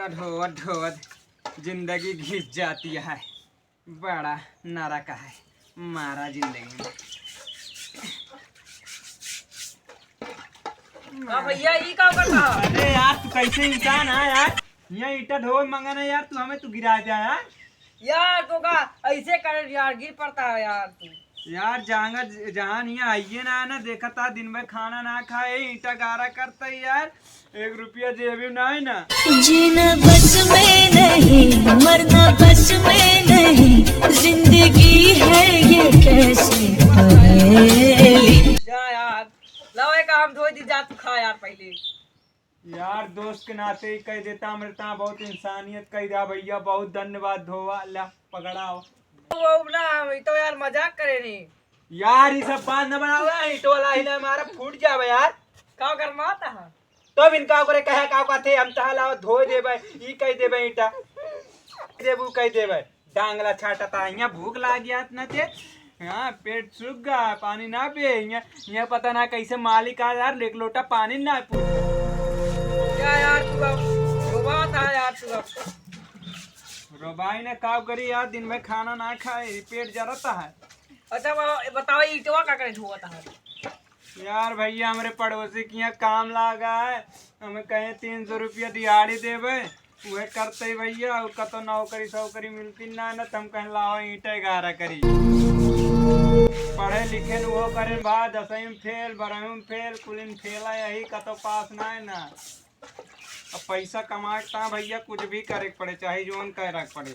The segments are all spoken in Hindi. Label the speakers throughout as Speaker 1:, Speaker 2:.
Speaker 1: ईटा ढोवत ढोवत जिंदगी घिस जाती है। बड़ा नरक है मारा जिंदगी में।
Speaker 2: भैया ये का करता?
Speaker 1: अरे यार तू कैसे इंसान है यार, यहाँ ईटा ढोल मंगाना यार, तू हमें तू गिरा जा यार।
Speaker 2: यार तो का ऐसे कर यार, गिर पड़ता है यार तू।
Speaker 1: यार जहाँ यहाँ आइए ना देखा था दिन भर खाना ना खाए ईटा गारा करता है यार, 1 रुपया जेब में ना है ना।
Speaker 3: जीना बस में नहीं, मरना बस में नहीं, जिंदगी है ये कैसी पहेली।
Speaker 2: जा यार लाओ एक हम धोई दी, जा तू खा यार पहले।
Speaker 1: यार दोस्त के नाते ही कह देता अमृता, बहुत इंसानियत कह दिया भैया, बहुत धन्यवाद धोवा ला पकड़ाओ।
Speaker 2: वो ना तो यार मजाक करे नहीं
Speaker 1: यार ये सब बात न बनाओ, ईटो वाला हिला हमारा फूट जावे यार।
Speaker 2: का कर माता है
Speaker 1: तो इनका करे कहे का कहते हम तहला धो देबे, ई कह देबे ईटा देबू कह देबे, डांगला छाटता यहाँ भूख लाग गया न ते, हाँ पेट सूख गया पानी ना पिए, यहाँ पता ना कैसे मालिक आ यार एक लोटा पानी ना पी।
Speaker 2: क्या यार तू अब रोबा था यार तू अब।
Speaker 1: रोबाई ने काम करी यार, दिन में खाना ना खाए पेट जरता है।
Speaker 2: अच्छा बताओ ईटवा का करे धोता है?
Speaker 1: यार भैया हमारे पड़ोसी के यहाँ काम लगा है, हमें कहे 300 रुपया दिहाड़ी देवे, वह करते ही भैया, उसका तो नौकरी सौकरी मिलती ना न, तुम कह लाओ ईटे गारा करी। पढ़े लिखे न वो करे बा, 10वीं में फेल 12वीं में फेल कुलिन फेला, यही का तो पास ना है ना। अब पैसा कमाता भैया कुछ भी करे पड़े, चाहे जोन कह रख पड़े,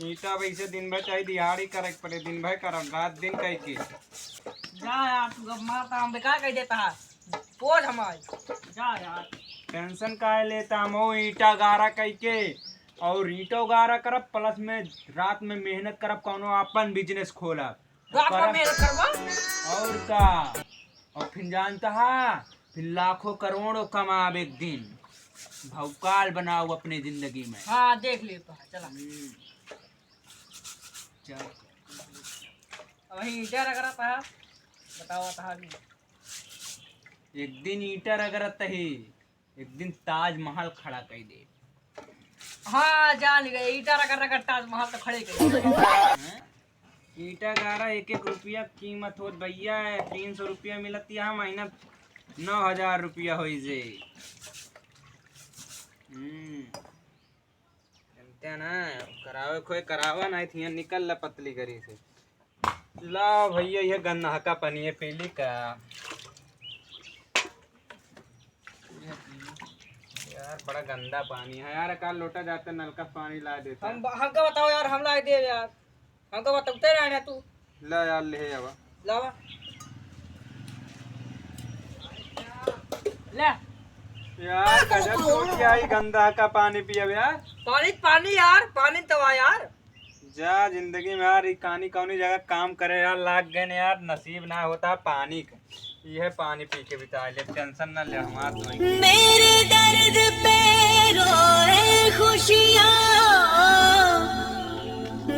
Speaker 1: ईटा वैसे दिन भर चाहे दिहाड़ी करे पड़े, दिन भर करब रात दिन कह के।
Speaker 2: जा यार तू अब मारता हम बेकार कह देता है, पोज हमारे जा यार।
Speaker 1: टेंशन काहे लेता हम, ईटा गारा कह के और ईटो गारा करब प्लस में रात में मेहनत करब, कोनो अपन बिजनेस खोलब
Speaker 2: रात में मेहनत करवा
Speaker 1: और का, और फिर जानता है फिर लाखों करोड़ों कमाब एक दिन, भौकाल बनाओ अपने जिंदगी में।
Speaker 2: हाँ देख ले तो चला
Speaker 1: चल
Speaker 2: वही ईटा रगड़ा था बतावा था।
Speaker 1: एक दिन ईटा रगड़त ही, एक दिन ताजमहल खड़ा कर दे।
Speaker 2: हाँ जान गए ईटा रगड़ रगड़ ताजमहल तो खड़े कर।
Speaker 1: ईटा गारा 1-1 रुपया कीमत होत भैया, 300 रुपया मिलत यहाँ महीना 9000 रुपया हो जे। जानते ना करावे कोई करावा नहीं थी, निकल ला पतली करी से। ला भैया ये गन्ना का पानी है पीली का यार, बड़ा गंदा पानी है यार, कल लोटा जाते नल का पानी ला देता।
Speaker 2: हमका बताओ यार, हम ला दे यार, हमको बताते रहना तू।
Speaker 1: ला यार ले आवा
Speaker 2: लावा ले
Speaker 1: यार, गजब टूट गया ही गंदा का पानी पिया यार।
Speaker 2: पानी यार, पानी दवा यार।
Speaker 1: जा जिंदगी में यार कहानी कौनी जगह काम करे यार, लाग गए यार, नसीब ना होता पानी का, यह पानी पी के बिता ले, टेंशन ना ले हमारा।
Speaker 3: मेरे दर्द पे रोए खुशियाँ,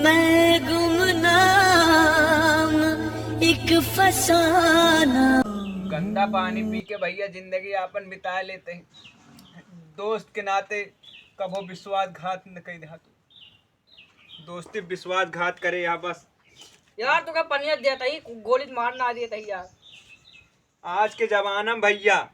Speaker 3: मैं गुमनाम एक फसाना।
Speaker 1: गंदा पानी पी के भैया जिंदगी अपन बिता लेते हैं, दोस्त के नाते कबो विश्वासघात न कर दे, दोस्ती विश्वासघात करे या बस।
Speaker 2: यार तू का पनिया देता ही गोली मार ना देता ही यार।
Speaker 1: आज के जमाना में भैया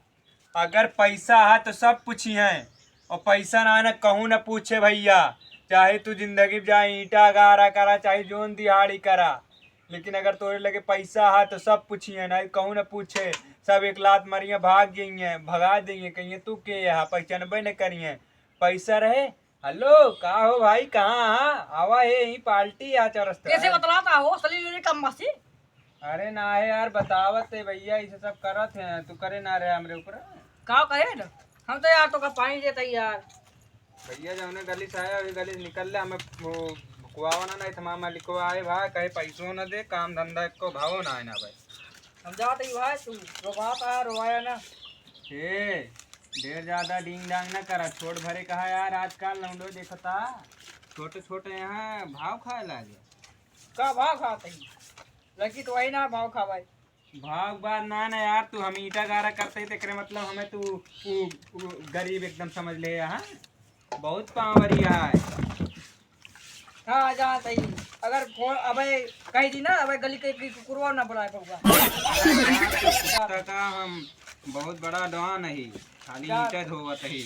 Speaker 1: अगर पैसा है तो सब पूछी है, और पैसा ना कहूँ न पूछे भैया, चाहे तू जिंदगी में जाए ईटा गारा करा चाहे जोन दिहाड़ी करा, लेकिन अगर तोरे लगे पैसा है तो सब पूछी है, ना कहूँ न पूछे, सब एक लात मारिए भाग गई भगा देंगे, कहिए तू के यहाँ पहचानबे न करिए, पैसा रहे। हेलो का हो भाई, कहाँ आवा है यही पार्टी आ चरस्ता
Speaker 2: कैसे बतलाता हो सली कम मसी?
Speaker 1: अरे ना है यार बतावत है भैया, इसे सब करत है, तू करे ना रहे हमरे ऊपर
Speaker 2: का कहे ना, हम तो यार तो का पानी देता ही यार।
Speaker 1: भैया जब उन्हें गली से आया अभी गली से निकल ले, हमें वो भुकवाना नहीं था, मालिको आए भाई कहे पैसों न दे, काम धंधा को भावो ना है ना भाई।
Speaker 2: हम जाते ही भाई, तू रोवाता रोवाया ना
Speaker 1: ढेर ज्यादा डिंग डांग न करा, छोट भरे कहा यार, आजकल लौंडो देखता छोटे छोटे यहाँ भाव खाए लागे।
Speaker 2: का भाव खाते ही लड़की तो वही ना भाव खा भाई।
Speaker 1: भाव बात ना यार, तू हम ईटा गारा करते ही तेरे मतलब हमें तू गरीब एकदम समझ ले यहाँ। बहुत पावरिया है।
Speaker 2: हाँ जा सही। अगर फोन अबे कही दी ना अबे गली के कुकुरवा ना बुलाए पड़ूगा।
Speaker 1: कुत्ता का हम बहुत बड़ा डॉन नहीं, खाली
Speaker 2: जा।
Speaker 1: ईटा धोवत ही।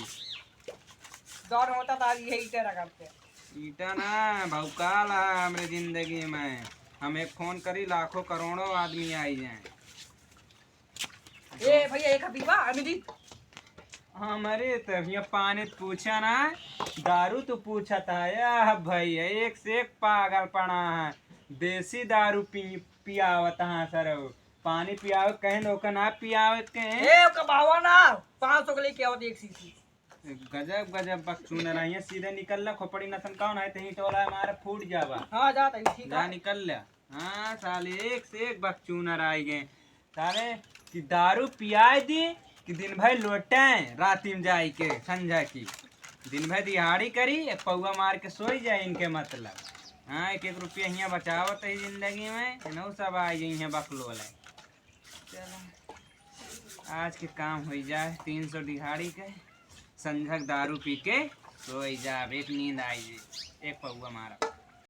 Speaker 2: डर होता था यही तेरा करते।
Speaker 1: ईटा ना भौकाल है हमरे जिंदगी में। हम एक फोन करी लाखों करोड़ों आदमी आई जाए।
Speaker 2: ए भैया एक पीवा अमिदी।
Speaker 1: हमारे तभी पानी पूछा ना, दारू तो पूछा था या भैया, एक से एक पागल पड़ा है। देसी दारू पियावत हाँ सर, पानी पियावे कहीं लोग ना पियावे के।
Speaker 2: ए कबावा ना 500 के लेके आओ एक सीसी।
Speaker 1: गजब गजब बकचून रही है, सीधे निकल ला खोपड़ी नसन कौन है तही टोला हमारा फूट जावा।
Speaker 2: हाँ जा तही ठीक
Speaker 1: जा
Speaker 2: है।
Speaker 1: निकल ला। हाँ साले एक से एक बकचूनर आए गए साले, कि दारू पियाए दी कि दिन भर लौटाए राती में जाई के संझा की, दिन भर दिहाड़ी करी एक पौवा मार के सोई जाए इनके मतलब। हाँ एक एक रुपया यहाँ बचावत है जिंदगी में, नौ सब आई जाए यहाँ बकलो ला। चलो आज के काम हो जाए, 300 दिहाड़ी के संझक दारू पी के सोई जा, एक नींद आई जी, एक पौवा मारा।